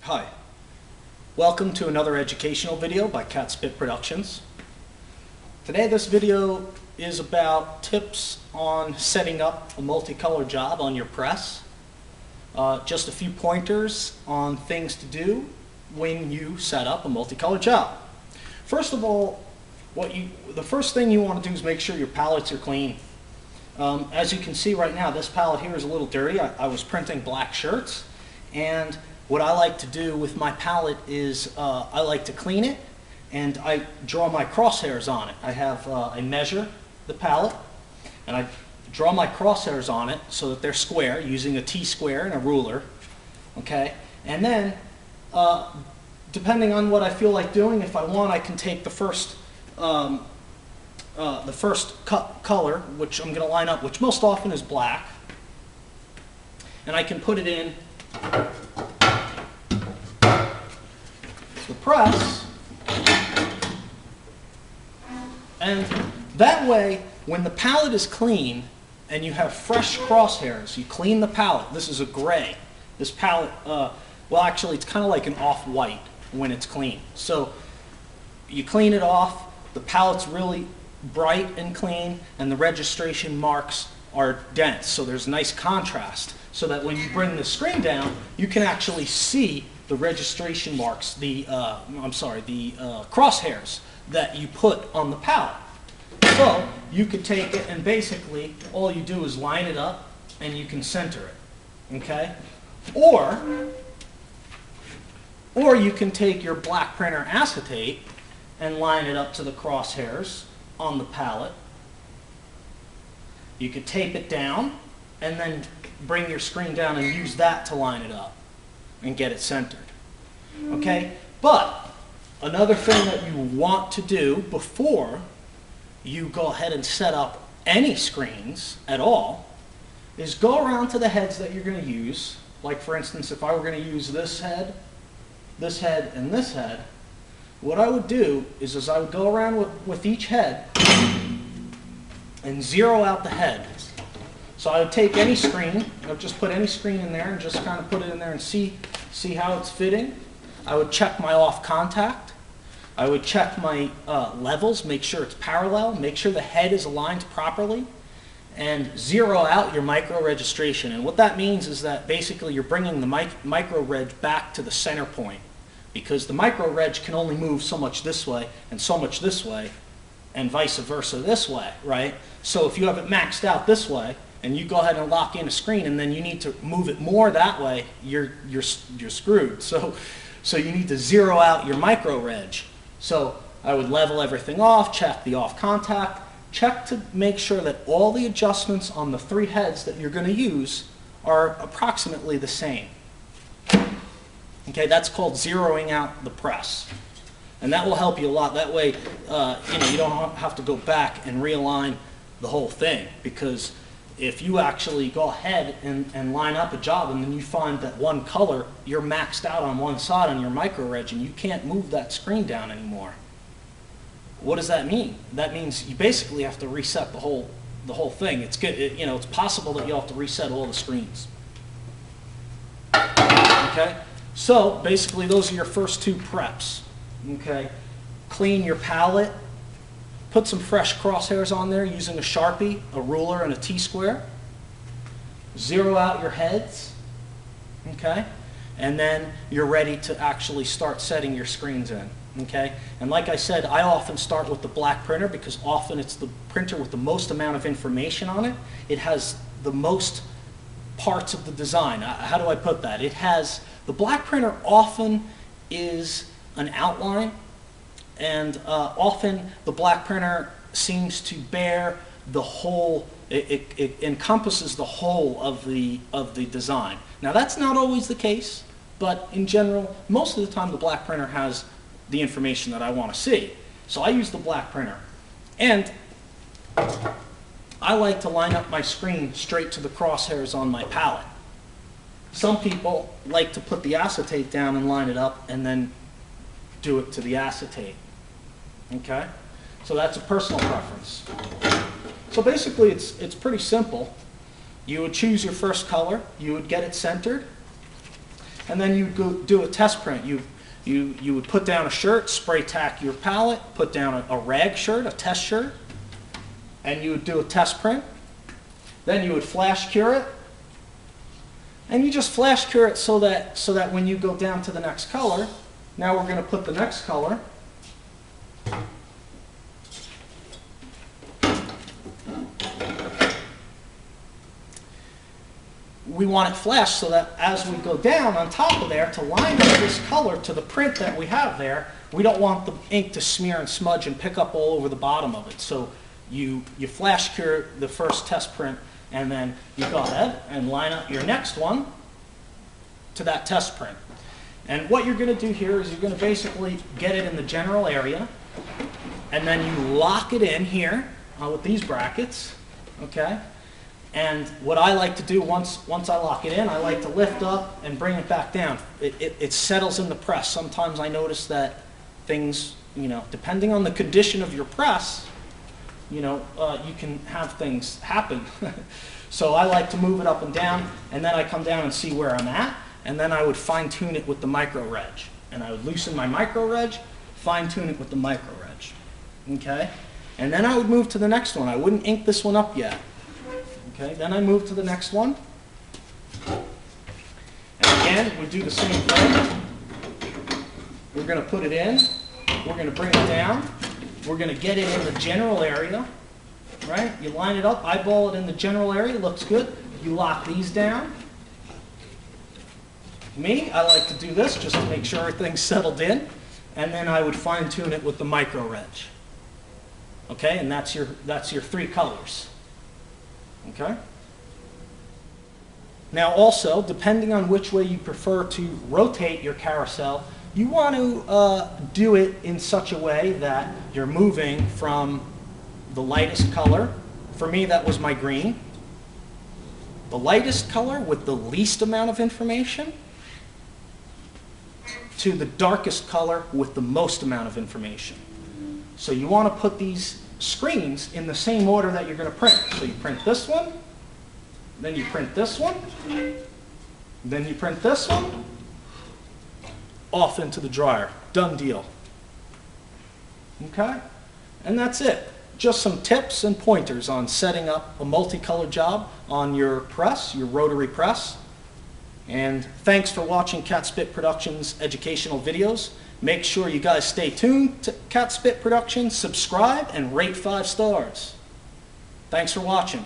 Hi, welcome to another educational video by Catspit Productions. Today this video is about tips on setting up a multicolor job on your press. Just a few pointers on things to do when you set up a multicolor job. First of all, the first thing you want to do is make sure your pallets are clean. As you can see right now, this pallet here is a little dirty. I was printing black shirts, and what I like to do with my pallet is I like to clean it, and I draw my crosshairs on it. I measure the pallet, and I draw my crosshairs on it so that they're square using a T-square and a ruler. Okay, and then depending on what I feel like doing, if I want, I can take the first color, which I'm going to line up, which most often is black, and I can put it in the press, and that way when the pallet is clean and you have fresh crosshairs, you clean the pallet. This is a gray. This pallet, well actually it's kind of like an off-white when it's clean. So you clean it off, the pallet's really bright and clean, and the registration marks are dense, so there's nice contrast, so that when you bring the screen down, you can actually see the registration marks, the crosshairs that you put on the pallet. So you could take it and basically all you do is line it up and you can center it, okay? Or you can take your black printer acetate and line it up to the crosshairs on the pallet. You could tape it down and then bring your screen down and use that to line it up and get it centered. Okay? But another thing that you want to do before you go ahead and set up any screens at all is go around to the heads that you're going to use. Like for instance, if I were going to use this head, and this head, what I would do is I would go around with each head and zero out the head. So I would take any screen, I would just put any screen in there and just kind of put it in there and see how it's fitting. I would check my off contact. I would check my levels, make sure it's parallel, make sure the head is aligned properly, and zero out your micro registration. And what that means is that basically you're bringing the micro reg back to the center point, because the micro reg can only move so much this way and so much this way and vice versa this way, right? So if you have it maxed out this way and you go ahead and lock in a screen and then you need to move it more that way, you're screwed. So you need to zero out your micro reg. So I would level everything off, check the off contact, check to make sure that all the adjustments on the three heads that you're going to use are approximately the same. Okay, that's called zeroing out the press. And that will help you a lot. That way, you don't have to go back and realign the whole thing. Because if you actually go ahead and line up a job and then you find that one color, you're maxed out on one side on your micro reg and you can't move that screen down anymore. What does that mean? That means you basically have to reset the whole thing. It's good. It's possible that you'll have to reset all the screens. Okay? So basically those are your first two preps. Okay, clean your pallet, put some fresh crosshairs on there using a Sharpie, a ruler, and a T-square. Zero out your heads, okay, and then you're ready to actually start setting your screens in, okay. And like I said, I often start with the black printer because often it's the printer with the most amount of information on it. It has the most parts of the design. How do I put that? The black printer often is an outline, and often the black printer seems to bear the whole, it encompasses the whole of the design. Now that's not always the case, but in general, most of the time the black printer has the information that I want to see. So I use the black printer. And I like to line up my screen straight to the crosshairs on my pallet. Some people like to put the acetate down and line it up and then do it to the acetate. Okay? So that's a personal preference. So basically it's pretty simple. You would choose your first color, you would get it centered, and then you go do a test print. You would put down a shirt, spray tack your pallet, put down a rag shirt, a test shirt, and you would do a test print. Then you would flash cure it, and you just flash cure it so that when you go down to the next color, now we're going to put the next color. We want it flashed so that as we go down on top of there to line up this color to the print that we have there, we don't want the ink to smear and smudge and pick up all over the bottom of it. So you flash cure the first test print, and then you go ahead and line up your next one to that test print. And what you're going to do here is you're going to basically get it in the general area, and then you lock it in here with these brackets, okay? And what I like to do once I lock it in, I like to lift up and bring it back down. It settles in the press. Sometimes I notice that things, depending on the condition of your press, you can have things happen. So I like to move it up and down, and then I come down and see where I'm at, and then I would fine tune it with the micro reg. And I would loosen my micro reg, fine tune it with the micro reg. Okay? And then I would move to the next one. I wouldn't ink this one up yet. Okay, then I move to the next one. And again, we do the same thing. We're going to put it in. We're going to bring it down. We're going to get it in the general area. Right? You line it up, eyeball it in the general area. Looks good. You lock these down. Me, I like to do this just to make sure everything's settled in. And then I would fine tune it with the micro reg. Okay, and that's your 3 colors. Okay? Now also, depending on which way you prefer to rotate your carousel, you want to do it in such a way that you're moving from the lightest color. For me, that was my green. The lightest color with the least amount of information to the darkest color with the most amount of information. So you want to put these screens in the same order that you're going to print. So you print this one, then you print this one, then you print this one, off into the dryer. Done deal. Okay? And that's it. Just some tips and pointers on setting up a multicolor job on your press, your rotary press. And thanks for watching Cat Spit Productions educational videos. Make sure you guys stay tuned to Cat Spit Productions, subscribe, and rate 5 stars. Thanks for watching.